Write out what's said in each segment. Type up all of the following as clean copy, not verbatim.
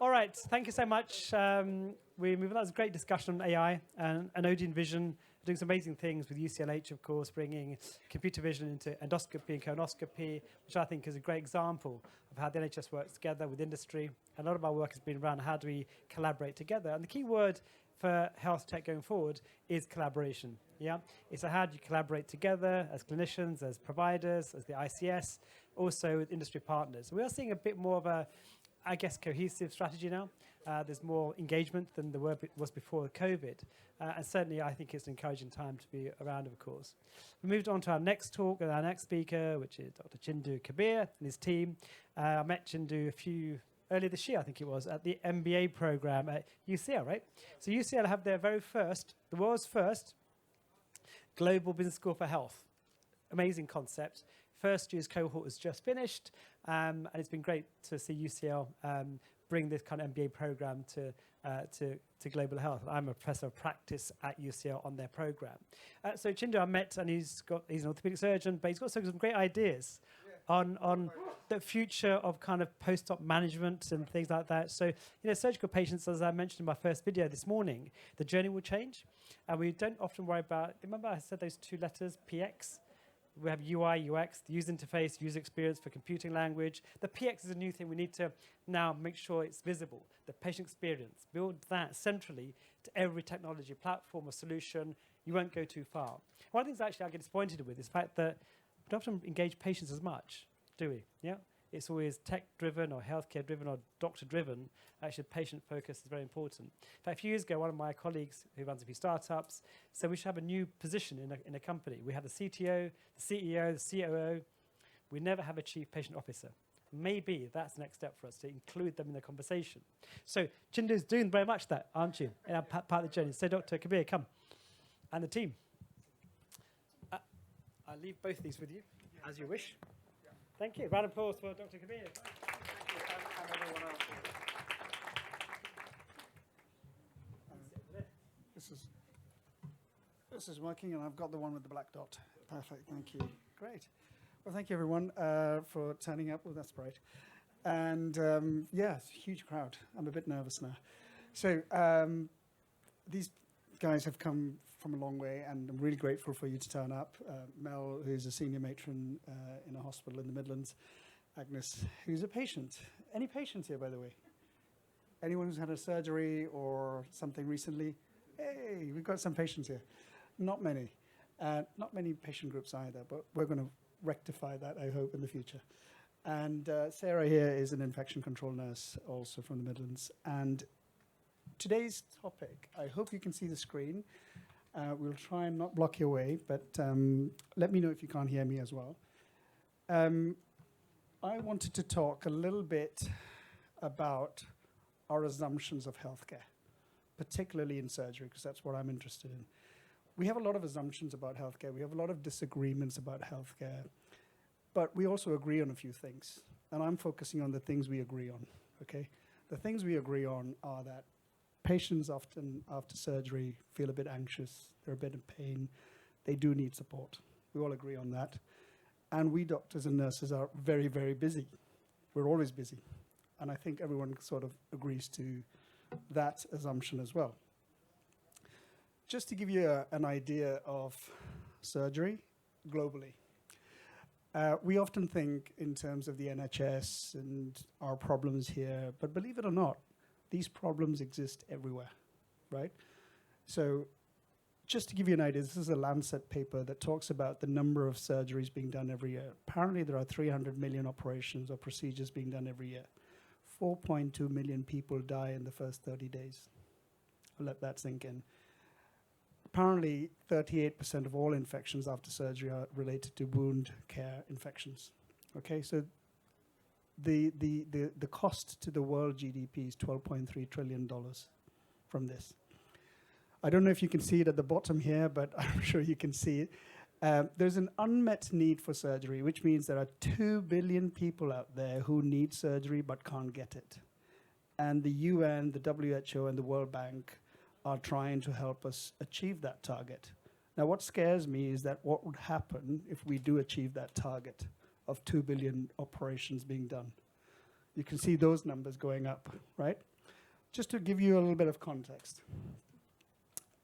All right, thank you so much. That was a great discussion on AI and Odeon Vision doing some amazing things with UCLH, of course, bringing computer vision into endoscopy and colonoscopy, which I think is a great example of how the NHS works together with industry. A lot of our work has been around how do we collaborate together. And the key word for health tech going forward is collaboration. Yeah, it's how do you collaborate together as clinicians, as providers, as the ICS, also with industry partners. We are seeing a bit more of a, I guess, cohesive strategy now. There's more engagement than there was before COVID. And certainly, I think it's an encouraging time to be around, of course. We moved on to our next talk with our next speaker, which is Dr. Chindu Kabir and his team. I met Chindu earlier this year, I think it was, at the MBA program at UCL, right? So UCL have their very first, the world's first, Global Business School for Health. Amazing concept. First year's cohort has just finished, and it's been great to see UCL bring this kind of MBA program to global health. I'm a professor of practice at UCL on their program. So Chindu I met, and he's an orthopedic surgeon, but he's got some great ideas on the future of kind of post-op management and things like that. So, surgical patients, as I mentioned in my first video this morning, the journey will change, and we don't often worry about, remember I said those two letters, PX? We have UI, UX, the user interface, user experience for computing language. The PX is a new thing. We need to now make sure it's visible. The patient experience, build that centrally to every technology platform or solution. You won't go too far. One of the things actually I get disappointed with is the fact that we don't often engage patients as much, do we? Yeah. It's always tech-driven or healthcare-driven or doctor-driven. Actually, patient focus is very important. In fact, a few years ago, one of my colleagues who runs a few startups said we should have a new position in a company. We have the CTO, the CEO, the COO. We never have a chief patient officer. Maybe that's the next step for us, to include them in the conversation. So Chindu's doing very much that, aren't you, in our part of the journey? So Dr. Kabir, come. And the team. I'll leave both of these with you, as you wish. Thank you. Round of applause for Dr. Kabir. And everyone else. This is working, and I've got the one with the black dot. Perfect. Thank you. Great. Well, thank you, everyone, for turning up. Well, that's great. And, it's a huge crowd. I'm a bit nervous now. So these guys have come from a long way, and I'm really grateful for you to turn up. Mel, who's a senior matron in a hospital in the Midlands. Agnes, who's a patient. Any patients here, by the way? Anyone who's had a surgery or something recently? Hey, we've got some patients here. Not many. Not many patient groups either, but we're going to rectify that, I hope, in the future. And Sarah here is an infection control nurse, also from the Midlands. And today's topic, I hope you can see the screen. We'll try and not block your way, but let me know if you can't hear me as well. I wanted to talk a little bit about our assumptions of healthcare, particularly in surgery, because that's what I'm interested in. We have a lot of assumptions about healthcare. We have a lot of disagreements about healthcare, but we also agree on a few things. And I'm focusing on the things we agree on, okay? The things we agree on are that patients often, after surgery, feel a bit anxious, they're a bit in pain, they do need support. We all agree on that. And we doctors and nurses are very, very busy. We're always busy. And I think everyone sort of agrees to that assumption as well. Just to give you an idea of surgery globally, we often think in terms of the NHS and our problems here, but believe it or not, these problems exist everywhere, right? So just to give you an idea, this is a Lancet paper that talks about the number of surgeries being done every year. Apparently, there are 300 million operations or procedures being done every year. 4.2 million people die in the first 30 days. I'll let that sink in. Apparently, 38% of all infections after surgery are related to wound care infections. Okay, so the cost to the world GDP is $12.3 trillion from this. I don't know if you can see it at the bottom here, but I'm sure you can see it. There's an unmet need for surgery, which means there are 2 billion people out there who need surgery but can't get it. And the UN, the WHO, and the World Bank are trying to help us achieve that target. Now, what scares me is that what would happen if we do achieve that target of 2 billion operations being done? You can see those numbers going up, right? Just to give you a little bit of context.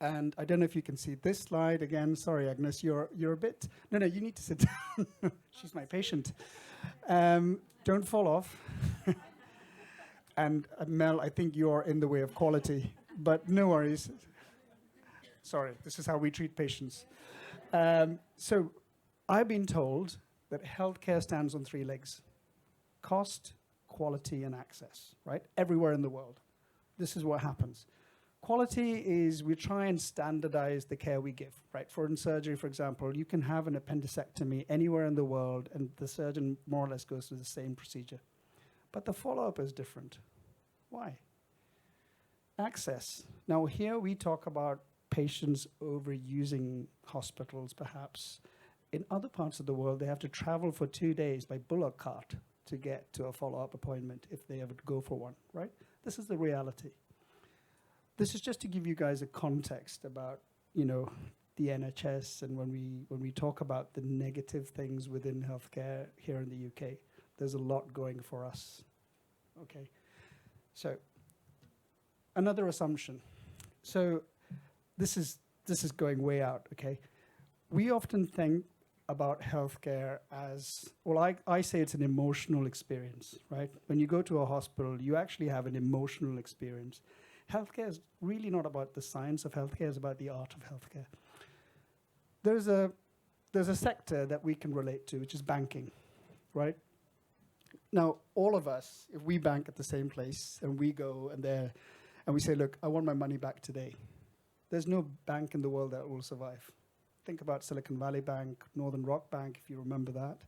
And I don't know if you can see this slide again. Sorry, Agnes, you're a bit... No, you need to sit down. She's my patient. Don't fall off. And Mel, I think you're in the way of quality, but no worries. Sorry, this is how we treat patients. So I've been told that healthcare stands on 3 legs: cost, quality, and access, right? Everywhere in the world. This is what happens. Quality is we try and standardize the care we give, right? In surgery, for example, you can have an appendicectomy anywhere in the world and the surgeon more or less goes through the same procedure. But the follow-up is different. Why? Access. Now here we talk about patients overusing hospitals, perhaps. In other parts of the world, they have to travel for 2 days by bullock cart to get to a follow-up appointment if they ever go for one, right? This is the reality. This is just to give you guys a context about, the NHS and when we talk about the negative things within healthcare here in the UK, there's a lot going for us. Okay, so another assumption. So this is going way out. Okay, we often think about healthcare as, well, I say it's an emotional experience, right? When you go to a hospital, you actually have an emotional experience. Healthcare is really not about the science of healthcare, it's about the art of healthcare. There's a sector that we can relate to, which is banking, right? Now, all of us, if we bank at the same place and we go and we say, look, I want my money back today, there's no bank in the world that will survive. Think about Silicon Valley Bank, Northern Rock Bank, if you remember that.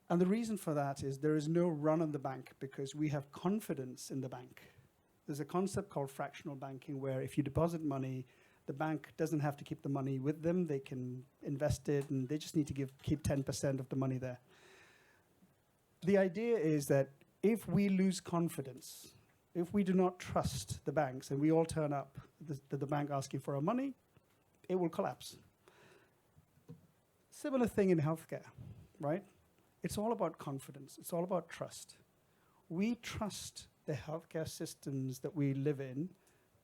And the reason for that is there is no run on the bank because we have confidence in the bank. There's a concept called fractional banking where if you deposit money, the bank doesn't have to keep the money with them. They can invest it and they just need to keep 10% of the money there. The idea is that if we lose confidence, if we do not trust the banks and we all turn up the bank asking for our money, it will collapse. Similar thing in healthcare, right? It's all about confidence. It's all about trust. We trust the healthcare systems that we live in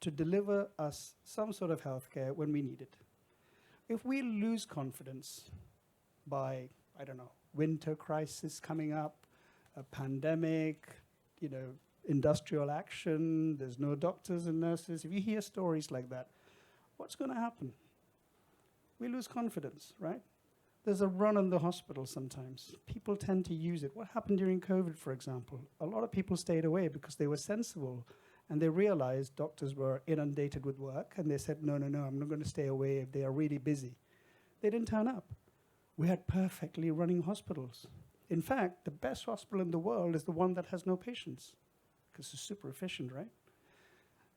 to deliver us some sort of healthcare when we need it. If we lose confidence by, I don't know, winter crisis coming up, a pandemic, industrial action, there's no doctors and nurses. If you hear stories like that, what's going to happen? We lose confidence, right? There's a run on the hospital sometimes. People tend to use it. What happened during COVID, for example? A lot of people stayed away because they were sensible and they realized doctors were inundated with work and they said, no, I'm not going to stay away if they are really busy. They didn't turn up. We had perfectly running hospitals. In fact, the best hospital in the world is the one that has no patients because it's super efficient, right?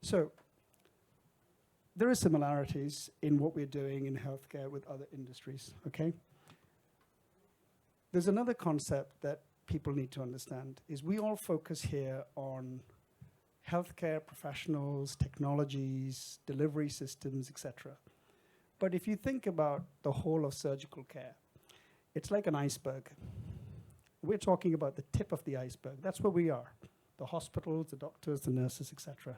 So there are similarities in what we're doing in healthcare with other industries, okay? There's another concept that people need to understand, is we all focus here on healthcare professionals, technologies, delivery systems, etc. But if you think about the whole of surgical care, it's like an iceberg. We're talking about the tip of the iceberg. That's where we are, the hospitals, the doctors, the nurses, etc.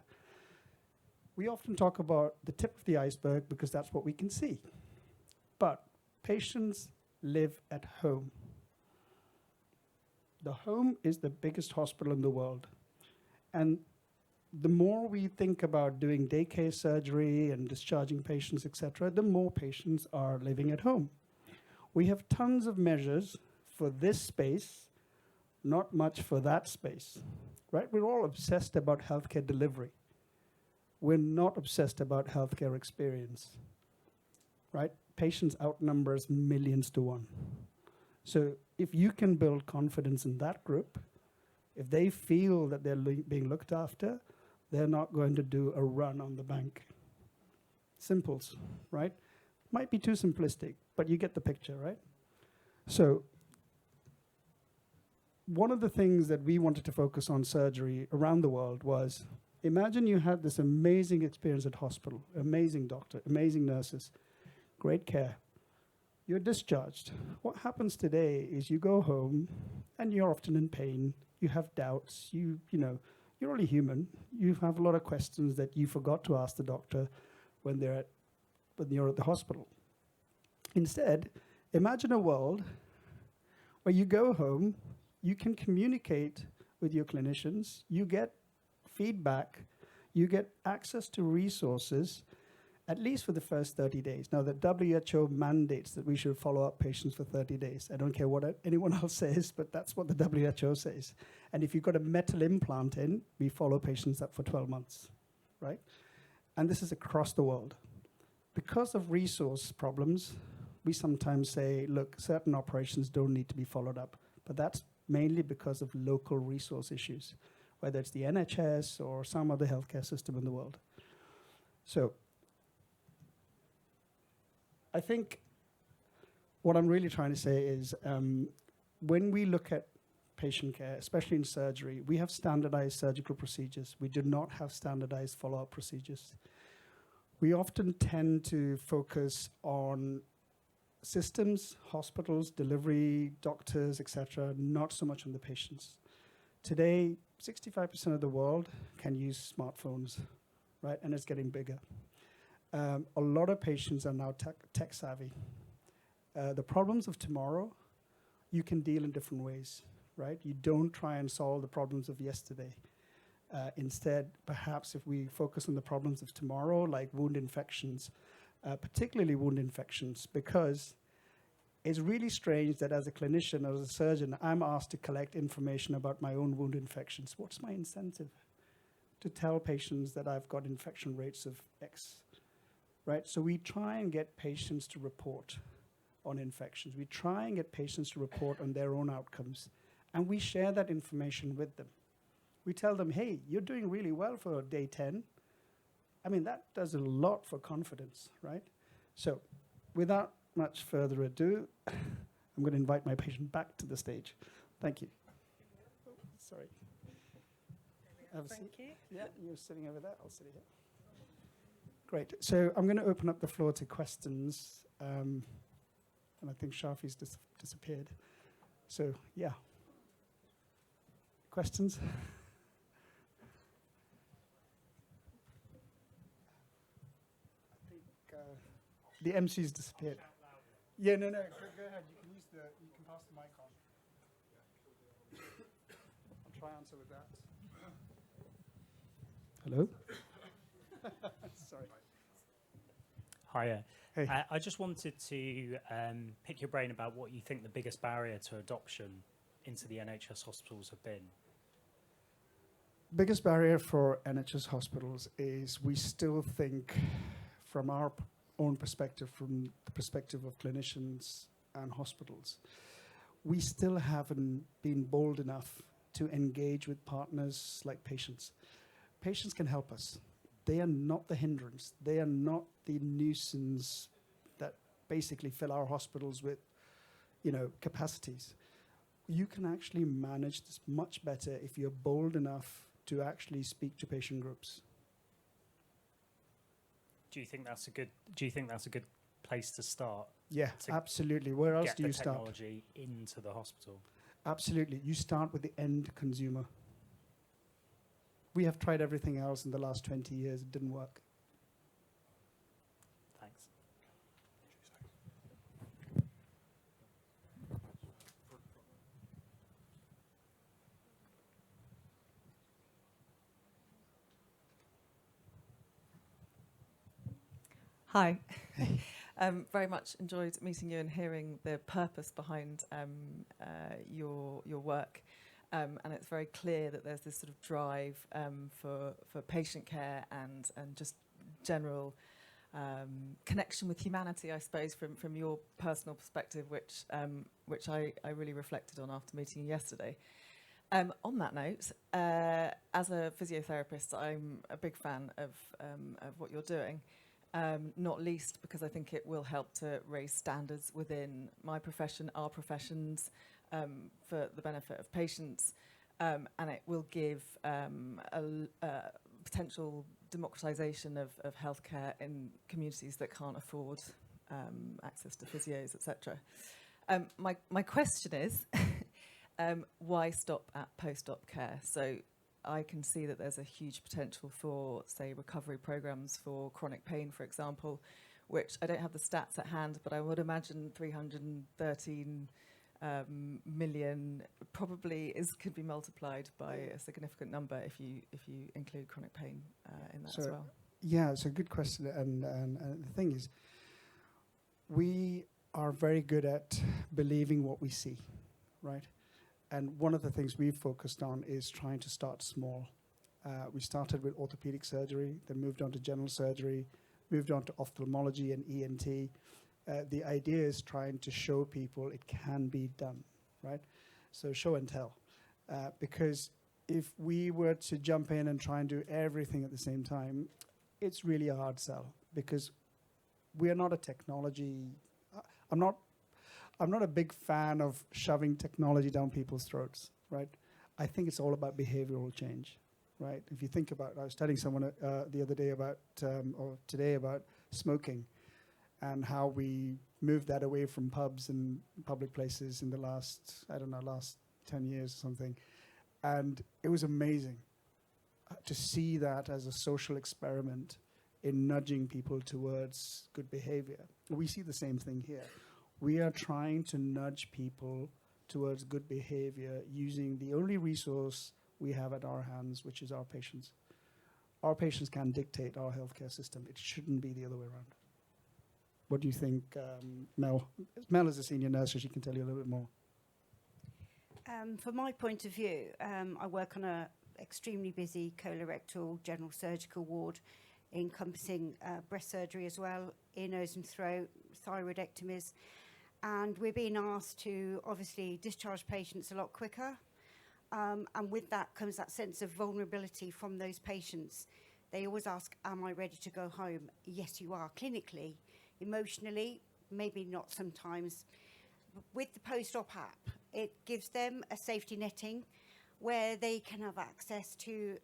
We often talk about the tip of the iceberg because that's what we can see. But patients live at home. The home is the biggest hospital in the world. And the more we think about doing daycare surgery and discharging patients, etc., the more patients are living at home. We have tons of measures for this space, not much for that space, right? We're all obsessed about healthcare delivery. We're not obsessed about healthcare experience, right? Patients outnumber us millions to one. So if you can build confidence in that group, if they feel that they're being looked after, they're not going to do a run on the bank. Simples, right? Might be too simplistic, but you get the picture, right? So one of the things that we wanted to focus on surgery around the world was, imagine you had this amazing experience at hospital, amazing doctor, amazing nurses, great care. You're discharged. What happens today is you go home and you're often in pain. you have doubts, you're only human. You have a lot of questions that you forgot to ask the doctor when you're at the hospital. Instead, imagine a world where you go home, you can communicate with your clinicians, you get feedback, you get access to resources, at least for the first 30 days. Now, the WHO mandates that we should follow up patients for 30 days. I don't care what anyone else says, but that's what the WHO says. And if you've got a metal implant in, we follow patients up for 12 months, right? And this is across the world. Because of resource problems, we sometimes say, look, certain operations don't need to be followed up. But that's mainly because of local resource issues, whether it's the NHS or some other healthcare system in the world. So I think what I'm really trying to say is when we look at patient care, especially in surgery, we have standardized surgical procedures. We do not have standardized follow-up procedures. We often tend to focus on systems, hospitals, delivery, doctors, etc., not so much on the patients. Today, 65% of the world can use smartphones, right? And it's getting bigger. A lot of patients are now tech savvy. The problems of tomorrow, you can deal in different ways, right? You don't try and solve the problems of yesterday. Instead, perhaps if we focus on the problems of tomorrow, like wound infections, particularly wound infections, because it's really strange that as a clinician, as a surgeon, I'm asked to collect information about my own wound infections. What's my incentive? To tell patients that I've got infection rates of X, right? So we try and get patients to report on infections. We try and get patients to report on their own outcomes. And we share that information with them. We tell them, hey, you're doing really well for day 10. I mean, that does a lot for confidence, right? So without much further ado, I'm going to invite my patient back to the stage. Thank you. Oh, sorry. Thank you. Yeah, you're sitting over there. I'll sit here. Great. So I'm going to open up the floor to questions. And I think Shafi's disappeared. So, yeah. Questions? I think the MC's disappeared. Yeah, no. Go ahead. You can pass the mic on. I'll try answer with that. Hello? Sorry. Hiya. Hey. I just wanted to pick your brain about what you think the biggest barrier to adoption into the NHS hospitals have been. Biggest barrier for NHS hospitals is we still think from our own perspective, from the perspective of clinicians and hospitals, we still haven't been bold enough to engage with partners like patients. Patients can help us. They are not the hindrance. They are not the nuisance that basically fill our hospitals with, capacities. You can actually manage this much better if you're bold enough to actually speak to patient groups. Do you think that's a good place to start? Yeah, To absolutely. Where else get do the you start? technology into the hospital? Absolutely. You start with the end consumer. We have tried everything else in the last 20 years. It didn't work. Thanks. Hi. Very much enjoyed meeting you and hearing the purpose behind your work. And it's very clear that there's this sort of drive for patient care and just general connection with humanity, I suppose, from your personal perspective, which I really reflected on after meeting you yesterday. On that note, as a physiotherapist, I'm a big fan of what you're doing. Not least because I think it will help to raise standards within my profession, our professions, for the benefit of patients, and it will give a potential democratisation of healthcare in communities that can't afford access to physios, etc. My question is, why stop at post-op care? So I can see that there's a huge potential for, say, recovery programs for chronic pain, for example, which I don't have the stats at hand, but I would imagine 313 million probably could be multiplied by a significant number if you include chronic pain in that as well. Yeah, it's a good question. And the thing is, we are very good at believing what we see, right? And one of the things we've focused on is trying to start small. We started with orthopedic surgery, then moved on to general surgery, moved on to ophthalmology and ENT. The idea is trying to show people it can be done, right? So show and tell. Because if we were to jump in and try and do everything at the same time, it's really a hard sell, because we are not a technology. I'm not a big fan of shoving technology down people's throats, right? I think it's all about behavioral change, right? If you think about, I was telling someone the other day about, or today about smoking, and how we moved that away from pubs and public places in the last 10 years or something. And it was amazing to see that as a social experiment in nudging people towards good behavior. We see the same thing here. We are trying to nudge people towards good behavior using the only resource we have at our hands, which is our patients. Our patients can dictate our healthcare system. It shouldn't be the other way around. What do you think, Mel? Mel is a senior nurse, so she can tell you a little bit more. From my point of view, I work on a extremely busy colorectal general surgical ward, encompassing breast surgery as well, ear, nose and throat, thyroidectomies. And we're being asked to obviously discharge patients a lot quicker. And with that comes that sense of vulnerability from those patients. They always ask, am I ready to go home? Yes, you are, clinically. Emotionally, maybe not sometimes. With the post-op app, it gives them a safety netting where they can have access to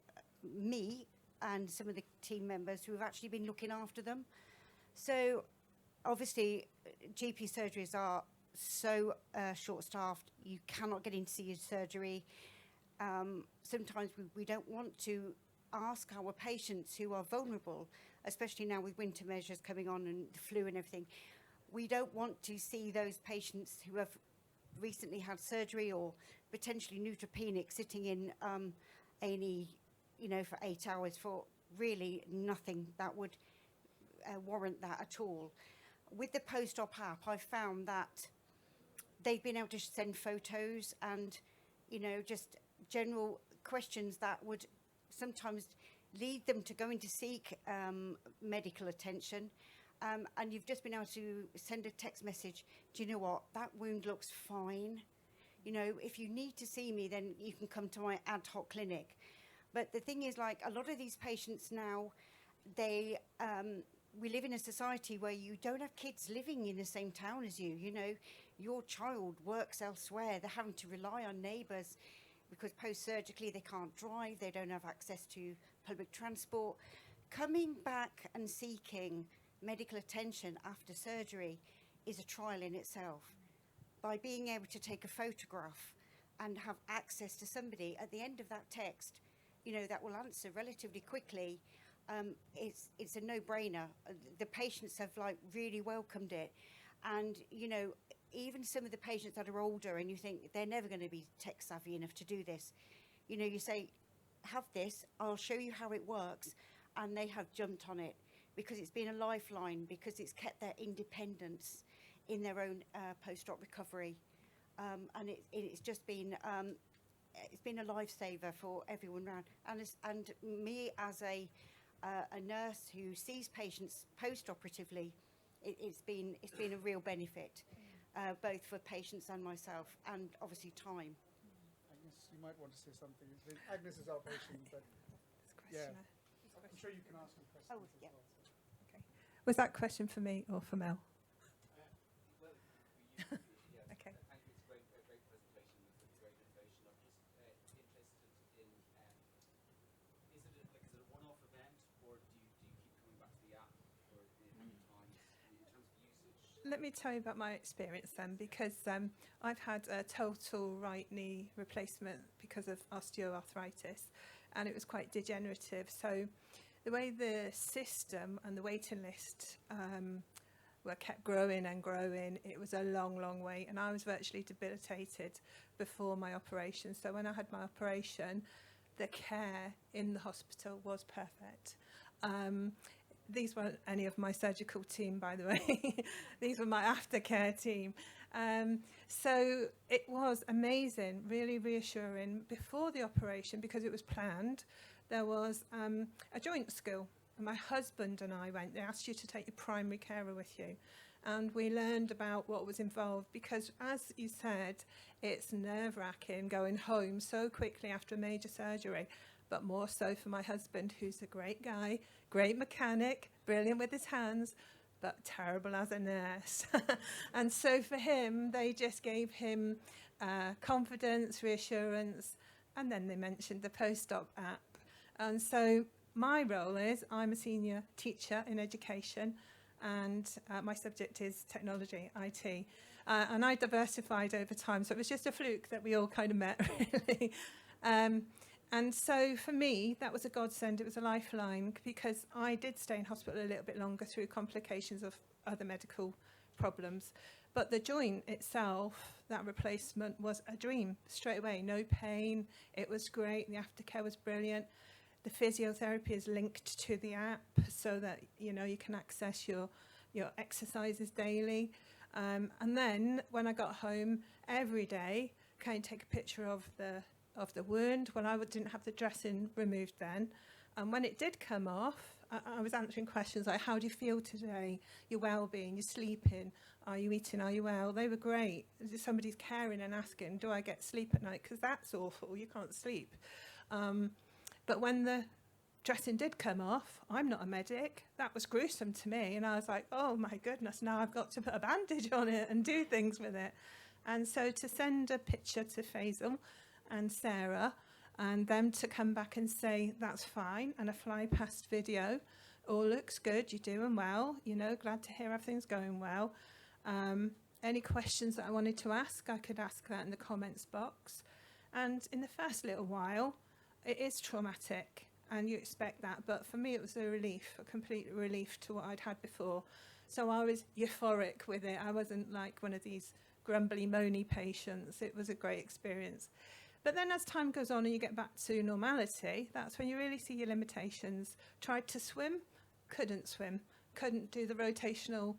me and some of the team members who have actually been looking after them. So obviously, GP surgeries are so short-staffed. You cannot get in to see your surgery. Sometimes we don't want to ask our patients who are vulnerable, especially now with winter measures coming on and the flu and everything. We don't want to see those patients who have recently had surgery or potentially neutropenic sitting in A&E, for 8 hours for really nothing that would warrant that at all. With the post-op app, I've found that they've been able to send photos and, just general questions that would sometimes lead them to going to seek medical attention. And you've just been able to send a text message, do you know what, that wound looks fine. If you need to see me, then you can come to my ad hoc clinic. But the thing is, like, a lot of these patients now, we live in a society where you don't have kids living in the same town as you. Your child works elsewhere. They're having to rely on neighbours because post-surgically they can't drive. They don't have access to public transport. Coming back and seeking medical attention after surgery is a trial in itself. By being able to take a photograph and have access to somebody at the end of that text, that will answer relatively quickly, it's a no-brainer. The patients have really welcomed it. And, even some of the patients that are older and you think they're never going to be tech savvy enough to do this, you say, have this, I'll show you how it works. And they have jumped on it because it's been a lifeline, because it's kept their independence in their own post-op recovery. And it's just been, it's been a lifesaver for everyone around. And me as a nurse who sees patients post-operatively, it's been a real benefit, both for patients and myself, and obviously time. Agnes, you might want to say something. Agnes is our patient, but yeah, I'm sure you can ask some questions as well. So. Okay. Was that question for me or for Mel? Okay. Thank you. It's a great presentation with great innovation. I'm just interested in, is it a one-off event, or do you keep coming back to the app for many times in terms of usage? let me tell you about my experience then, because I've had a total right knee replacement because of osteoarthritis, and it was quite degenerative. So the way the system and the waiting list were kept growing and growing, it was a long, long wait, and I was virtually debilitated before my operation. So when I had my operation, the care in the hospital was perfect. These weren't any of my surgical team, by the way. These were my aftercare team. So it was amazing, really reassuring. Before the operation, because it was planned, there was a joint school. And my husband and I went. They asked you to take your primary carer with you. And we learned about what was involved, because, as you said, it's nerve-wracking going home so quickly after a major surgery, but more so for my husband, who's a great guy, great mechanic, brilliant with his hands, but terrible as a nurse. And so for him, they just gave him confidence, reassurance, and then they mentioned the post-op app. And so my role is I'm a senior teacher in education, and my subject is technology, IT. And I diversified over time, so it was just a fluke that we all kind of met, really. And so for me, that was a godsend. It was a lifeline, because I did stay in hospital a little bit longer through complications of other medical problems. But the joint itself, that replacement, was a dream straight away. No pain. It was great. The aftercare was brilliant. The physiotherapy is linked to the app so that, you know, you can access your exercises daily. And then when I got home, every day, can you take a picture of the wound? Well, I didn't have the dressing removed then. And when it did come off, I was answering questions like, how do you feel today? Your well-being, your sleeping, are you eating, are you well? They were great. Somebody's caring and asking, do I get sleep at night? Because that's awful, you can't sleep. But when the dressing did come off, I'm not a medic, that was gruesome to me. And I was like, oh my goodness, now I've got to put a bandage on it and do things with it. And so to send a picture to Faisal and Sarah, and them to come back and say, that's fine, and a fly past video, all looks good, you're doing well, you know, glad to hear everything's going well. Any questions that I wanted to ask, I could ask that in the comments box. And in the first little while, it is traumatic, and you expect that, but for me it was a relief, a complete relief to what I'd had before. So I was euphoric with it. I wasn't like one of these grumbly, moany patients. It was a great experience. But then as time goes on and you get back to normality, that's when you really see your limitations. Tried to swim, couldn't swim. Couldn't do the rotational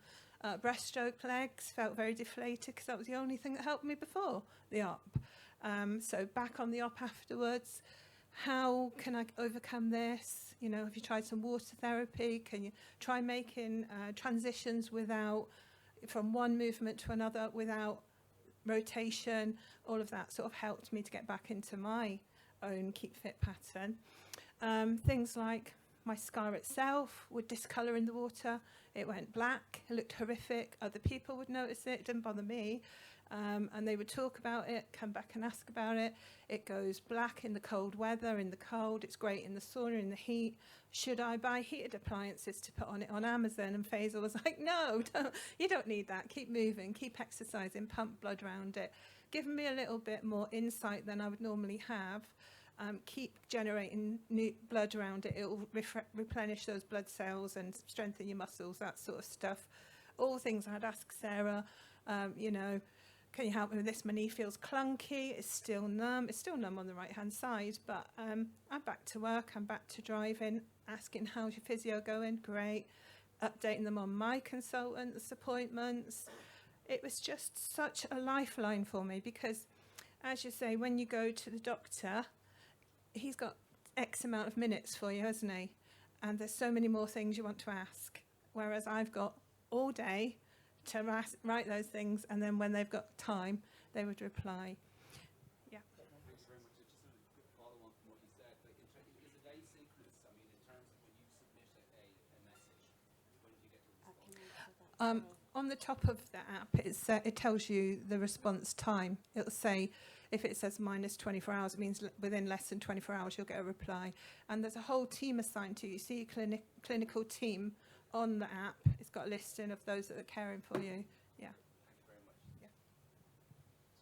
breaststroke legs, felt very deflated because that was the only thing that helped me before the op. So back on the op afterwards. How can I overcome this? You know, have you tried some water therapy? Can you try making transitions from one movement to another without rotation? All of that sort of helped me to get back into my own keep fit pattern. Things like my scar itself would discolour in the water. It went black, it looked horrific. Other people would notice it didn't bother me. And they would talk about it, come back and ask about it. It goes black in the cold weather, in the cold. It's great in the sauna, in the heat. Should I buy heated appliances to put on it on Amazon? And Faisal was like, no, you don't need that. Keep moving, keep exercising, pump blood around it. Giving me a little bit more insight than I would normally have. Keep generating new blood around it. It will replenish those blood cells and strengthen your muscles, that sort of stuff. All things I'd ask Sarah, you know, can you help me with this? My knee feels clunky. It's still numb. It's still numb on the right-hand side, but I'm back to work. I'm back to driving, asking how's your physio going? Great. Updating them on my consultants' appointments. It was just such a lifeline for me because, as you say, when you go to the doctor, he's got X amount of minutes for you, hasn't he? And there's so many more things you want to ask, whereas I've got all day to write those things, and then when they've got time, they would reply. Yeah. Thanks very much. Just a quick follow-on from what you said. Like, is it asynchronous? I mean, in terms of when you submit a message, when do you get the response? On the top of the app, it tells you the response time. It'll say, if it says minus 24 hours, it means within less than 24 hours you'll get a reply. And there's a whole team assigned to you. You see a clinical team on the app. It's got a listing of those that are caring for you. Yeah. Thank you very much.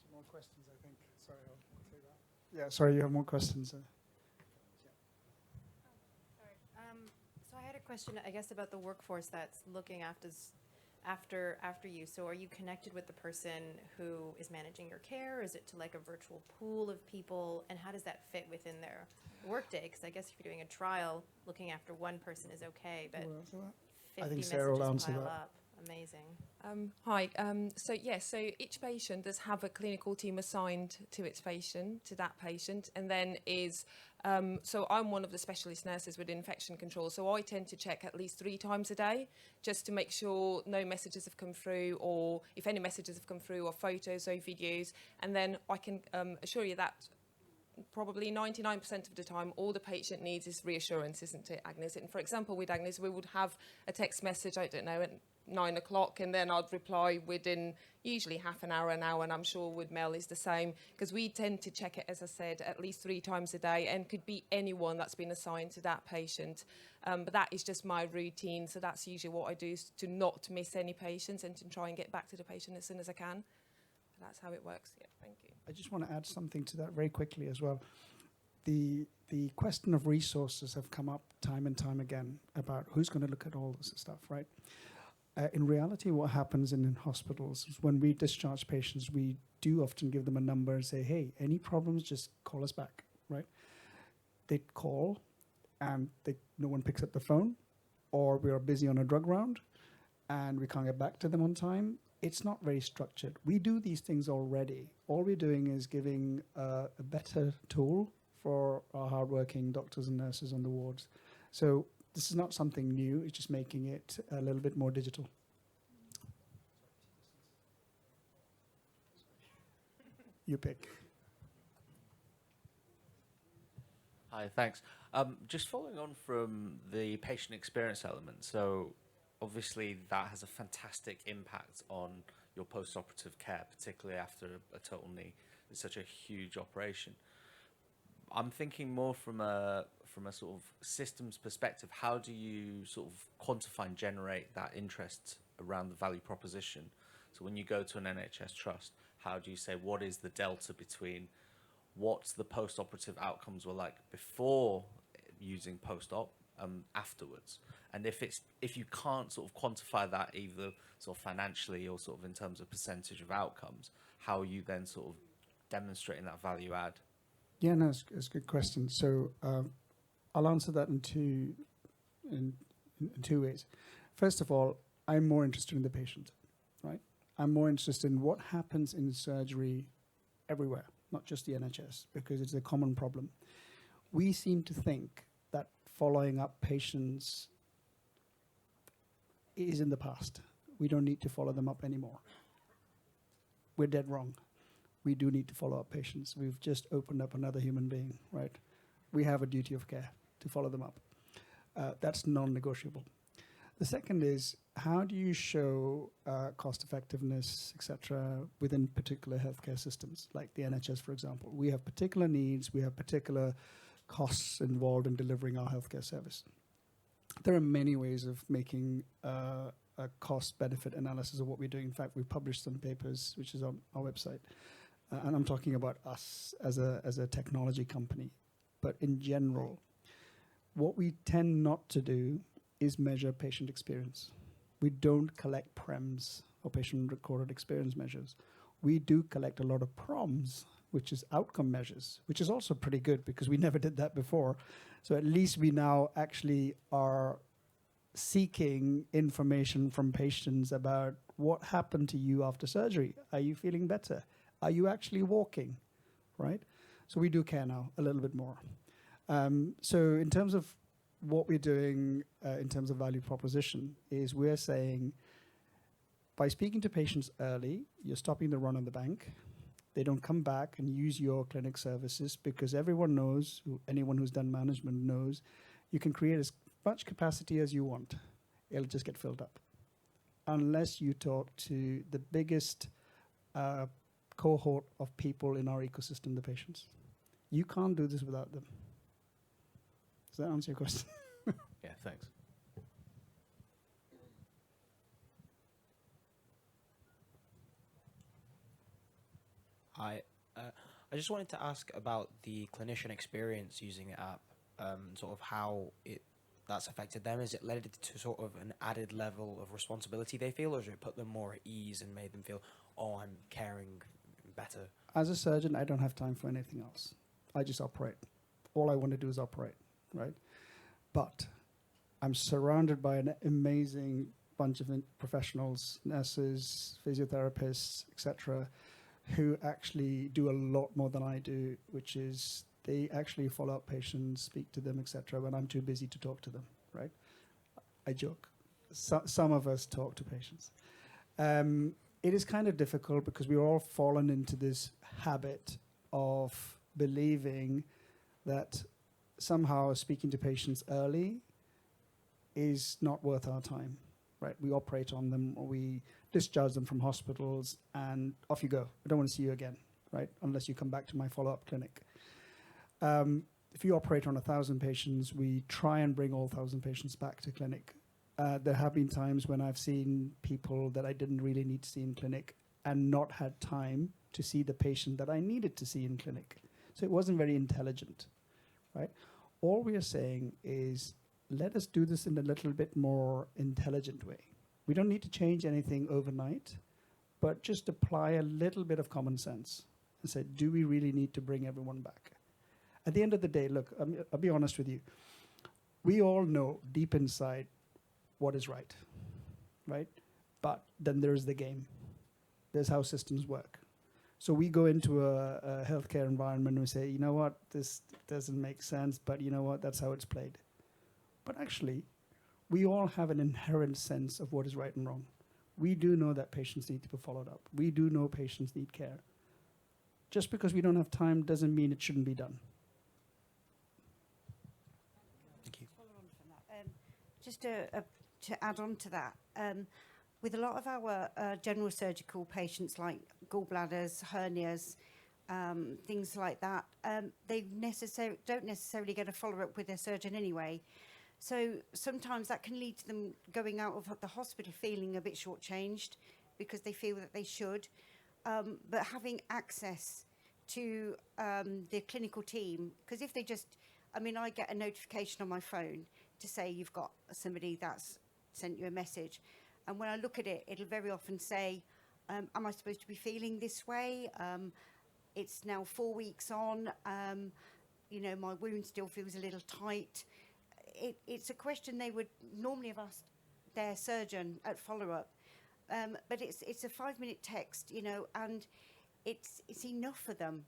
Some more questions, I think. Sorry, I'll take that. Yeah, sorry, you have more questions. So I had a question, I guess, about the workforce that's looking after you. So are you connected with the person who is managing your care? Is it to like a virtual pool of people? And how does that fit within their workday? Because I guess if you're doing a trial, looking after one person is okay, but We'll answer that. 50 I think Sarah will messages answer pile that. up. Amazing. Hi. So each patient does have a clinical team assigned to that patient, and then so I'm one of the specialist nurses with infection control. So I tend to check at least 3 times a day, just to make sure no messages have come through, or if any messages have come through, or photos or videos. And then I can assure you that probably 99% of the time, all the patient needs is reassurance, isn't it, Agnes? And for example, with Agnes, we would have a text message, I don't know, at 9 o'clock, and then I'd reply within usually half an hour, and I'm sure with Mel is the same, because we tend to check it, as I said, at least 3 times a day, and could be anyone that's been assigned to that patient. But that is just my routine, so that's usually what I do, is to not miss any patients and to try and get back to the patient as soon as I can. That's how it works. Yeah, thank you. I just want to add something to that very quickly as well. The question of resources have come up time and time again about who's going to look at all this stuff, right? In reality, what happens in hospitals is when we discharge patients, we do often give them a number and say, hey, any problems, just call us back, right? They call and no one picks up the phone, or we are busy on a drug round and we can't get back to them on time. It's not very structured. We do these things already. All we're doing is giving a better tool for our hardworking doctors and nurses on the wards. So this is not something new. It's just making it a little bit more digital. You pick. Hi, thanks. Just following on from the patient experience element, so obviously that has a fantastic impact on your post-operative care, particularly after a total knee. It's such a huge operation. I'm thinking more from a sort of systems perspective. How do you sort of quantify and generate that interest around the value proposition? So when you go to an NHS trust, how do you say what is the delta between what the post-operative outcomes were like before using post-op afterwards? And if you can't sort of quantify that either sort of financially or sort of in terms of percentage of outcomes, how are you then sort of demonstrating that value add? Yeah, no, it's a good question. So I'll answer that in two ways. First of all, I'm more interested in the patient, right? I'm more interested in what happens in surgery everywhere, not just the NHS, because it's a common problem. We seem to think that following up patients is in the past. We don't need to follow them up anymore. We're dead wrong. We do need to follow up patients. We've just opened up another human being, right? We have a duty of care to follow them up. That's non-negotiable. The second is, how do you show cost effectiveness, et cetera, within particular healthcare systems, like the NHS, for example? We have particular needs, we have particular costs involved in delivering our healthcare service. There are many ways of making a cost-benefit analysis of what we're doing. In fact, we published some papers, which is on our website. And I'm talking about us as a technology company. But in general, what we tend not to do is measure patient experience. We don't collect PREMs, or patient-recorded experience measures. We do collect a lot of PROMs, which is outcome measures, which is also pretty good because we never did that before. So at least we now actually are seeking information from patients about what happened to you after surgery. Are you feeling better? Are you actually walking, right? So we do care now a little bit more. So in terms of what we're doing in terms of value proposition is we're saying by speaking to patients early, you're stopping the run on the bank. They don't come back and use your clinic services because everyone knows, anyone who's done management knows, you can create as much capacity as you want. It'll just get filled up. Unless you talk to the biggest cohort of people in our ecosystem, the patients. You can't do this without them. Does that answer your question? Yeah, thanks. Hi. I just wanted to ask about the clinician experience using the app, sort of how that's affected them. Is it led to sort of an added level of responsibility they feel, or has it put them more at ease and made them feel, oh, I'm caring better? As a surgeon, I don't have time for anything else. I just operate. All I want to do is operate, right? But I'm surrounded by an amazing bunch of professionals, nurses, physiotherapists, etc., who actually do a lot more than I do, which is they actually follow up patients, speak to them, etc., when I'm too busy to talk to them, right? I joke. Some of us talk to patients. It is kind of difficult because we're all fallen into this habit of believing that somehow speaking to patients early is not worth our time, right? We operate on them, or we discharge them from hospitals, and off you go. I don't want to see you again, right? Unless you come back to my follow-up clinic. If you operate on 1,000 patients, we try and bring all 1,000 patients back to clinic. There have been times when I've seen people that I didn't really need to see in clinic and not had time to see the patient that I needed to see in clinic. So it wasn't very intelligent, right? All we are saying is, let us do this in a little bit more intelligent way. We don't need to change anything overnight, but just apply a little bit of common sense and say, do we really need to bring everyone back? At the end of the day, look, I'll be honest with you. We all know deep inside what is right? But then there's the game. There's how systems work. So we go into a healthcare environment and we say, you know what, this doesn't make sense, but you know what, that's how it's played. But actually, we all have an inherent sense of what is right and wrong. We do know that patients need to be followed up. We do know patients need care. Just because we don't have time doesn't mean it shouldn't be done. Thank you. Follow on from that. Just to add on to that, with a lot of our general surgical patients like gallbladders, hernias, things like that, they don't necessarily get a follow-up with their surgeon anyway. So sometimes that can lead to them going out of the hospital feeling a bit shortchanged because they feel that they should. But having access to the clinical team, because if they just, I get a notification on my phone to say you've got somebody that's sent you a message. And when I look at it, it'll very often say, am I supposed to be feeling this way? It's now 4 weeks on. My wound still feels a little tight. It's a question they would normally have asked their surgeon at follow-up. But it's a 5-minute text, and it's enough for them.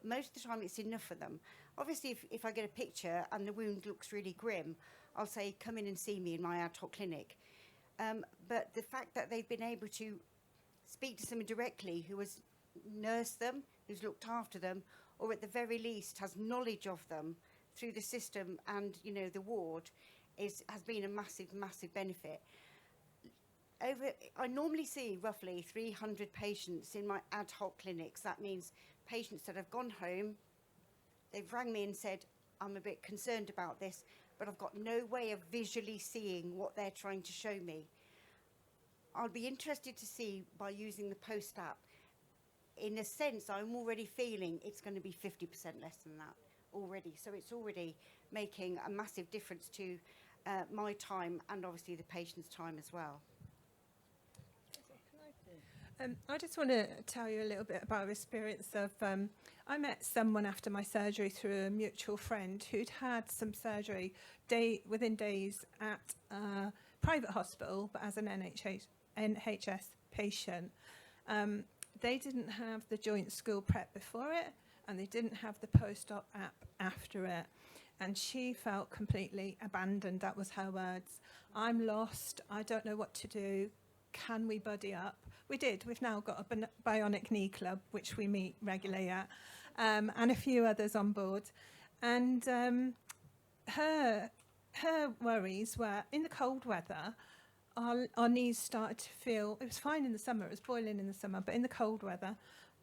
Most of the time it's enough for them. Obviously, if I get a picture and the wound looks really grim, I'll say, come in and see me in my ad hoc clinic. But the fact that they've been able to speak to someone directly who has nursed them, who's looked after them, or at the very least has knowledge of them through the system and, the ward, has been a massive, massive benefit. I normally see roughly 300 patients in my ad hoc clinics. That means patients that have gone home, they've rang me and said, I'm a bit concerned about this, but I've got no way of visually seeing what they're trying to show me. I'll be interested to see, by using the Post app, in a sense, I'm already feeling it's going to be 50% less than that already. So it's already making a massive difference to my time and obviously the patient's time as well. I just want to tell you a little bit about our experience of, I met someone after my surgery through a mutual friend who'd had some surgery within days at a private hospital, but as an NHS patient. They didn't have the joint school prep before it, and they didn't have the post-op app after it. And she felt completely abandoned. That was her words. I'm lost. I don't know what to do. Can we buddy up? We did. We've now got a bionic knee club, which we meet regularly at, and a few others on board. And her worries were, in the cold weather, our knees started to feel, it was fine in the summer, it was boiling in the summer, but in the cold weather,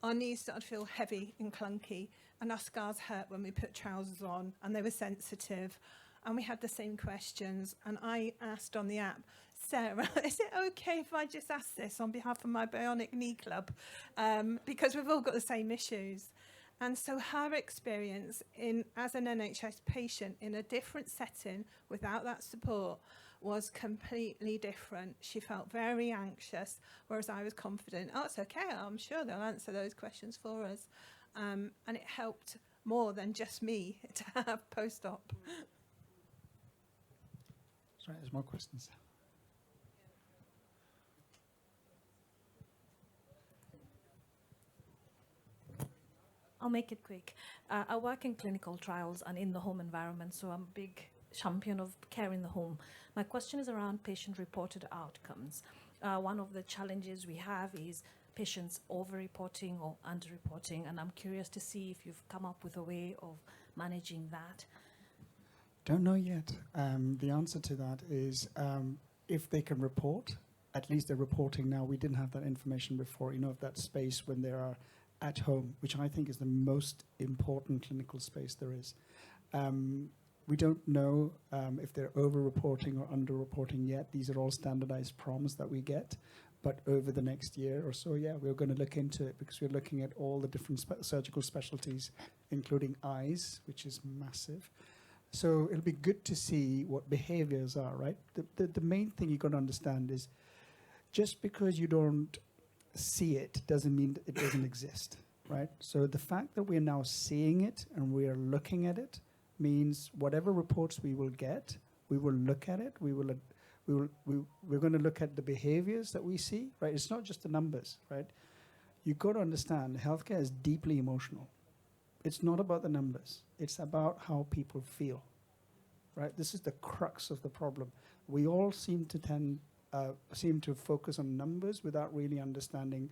our knees started to feel heavy and clunky, and our scars hurt when we put trousers on, and they were sensitive. and we had the same questions. And I asked on the app, Sarah, is it okay if I just ask this on behalf of my bionic knee club? Because we've all got the same issues. And so her experience as an NHS patient in a different setting without that support was completely different. She felt very anxious, whereas I was confident, oh, it's okay, I'm sure they'll answer those questions for us. And it helped more than just me to have post-op. Sorry, there's more questions. I'll make it quick. I work in clinical trials and in the home environment, so I'm a big champion of care in the home. My question is around patient-reported outcomes. One of the challenges we have is patients over-reporting or under-reporting, and I'm curious to see if you've come up with a way of managing that. Don't know yet. The answer to that is if they can report, at least they're reporting now. We didn't have that information before, of that space when they are at home, which I think is the most important clinical space there is. We don't know if they're over-reporting or under-reporting yet. These are all standardized prompts that we get. But over the next year or so, we're going to look into it because we're looking at all the different surgical specialties, including eyes, which is massive. So it'll be good to see what behaviors are, right? The main thing you've got to understand is just because you don't see it doesn't mean that it doesn't exist, right? So the fact that we're now seeing it and we are looking at it means whatever reports we will get, we will look at it. We're going to look at the behaviors that we see, right? It's not just the numbers, right? You've got to understand healthcare is deeply emotional. It's not about the numbers. It's about how people feel, right? This is the crux of the problem. We all seem to focus on numbers without really understanding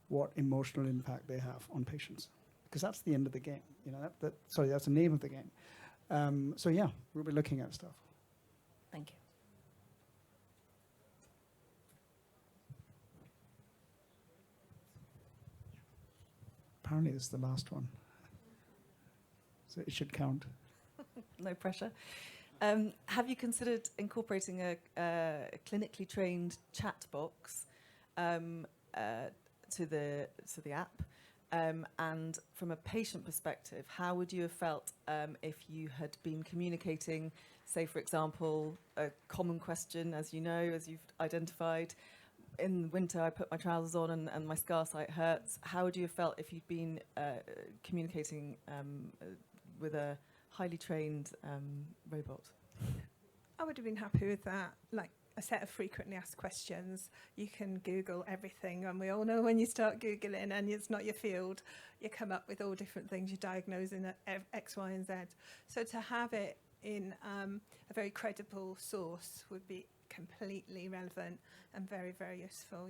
what emotional impact they have on patients, because that's the end of the game. That's the name of the game. We'll be looking at stuff. Thank you. Apparently, this is the last one, so it should count. No pressure. Have you considered incorporating a clinically trained chat box to the app? And from a patient perspective, how would you have felt if you had been communicating, say, for example, a common question, as you've identified, in winter I put my trousers on and my scar site hurts. How would you have felt if you'd been communicating with a highly trained robot? I would have been happy with that, like a set of frequently asked questions. You can Google everything, and we all know when you start Googling and it's not your field, you come up with all different things, you're diagnosing X, Y, and Z. So to have it in a very credible source would be completely relevant and very, very useful,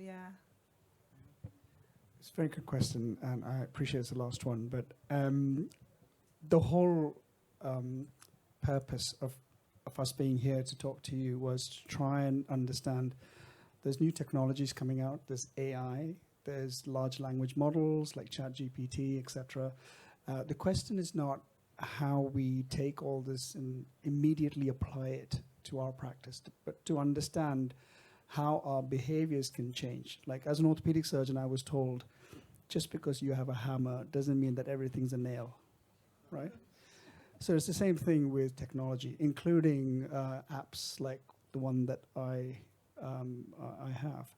It's a very good question, and I appreciate it's the last one, but the whole purpose of us being here to talk to you was to try and understand there's new technologies coming out, there's AI, there's large language models like ChatGPT, etc. The question is not how we take all this and immediately apply it to our practice, but to understand how our behaviors can change. Like as an orthopedic surgeon, I was told, just because you have a hammer doesn't mean that everything's a nail, right? So it's the same thing with technology, including apps like the one that I have.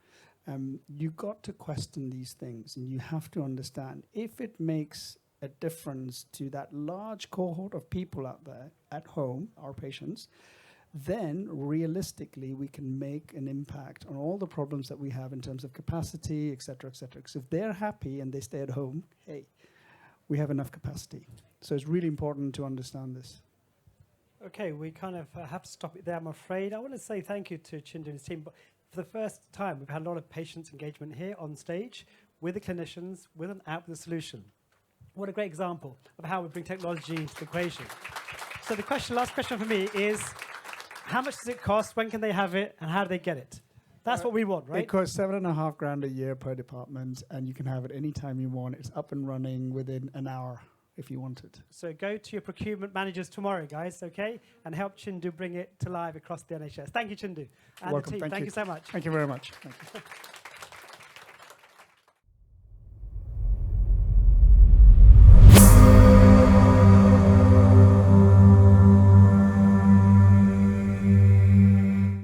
You've got to question these things, and you have to understand if it makes a difference to that large cohort of people out there at home, our patients, then realistically we can make an impact on all the problems that we have in terms of capacity, et cetera, et cetera. Because if they're happy and they stay at home, hey, we have enough capacity. So it's really important to understand this. Okay, we kind of have to stop it there, I'm afraid. I want to say thank you to Chindu and his team. But for the first time, we've had a lot of patients' engagement here on stage with the clinicians, with an app, with a solution. What a great example of how we bring technology into the equation. So the last question for me is, how much does it cost? When can they have it? And how do they get it? That's what we want, right? It costs $7,500 a year per department, and you can have it anytime you want. It's up and running within an hour. if you want it. So go to your procurement managers tomorrow, guys, okay? And help Chindu bring it to life across the NHS. Thank you, Chindu. And Welcome. the team, Thank thank you. you so much. Thank you very much. Thank you.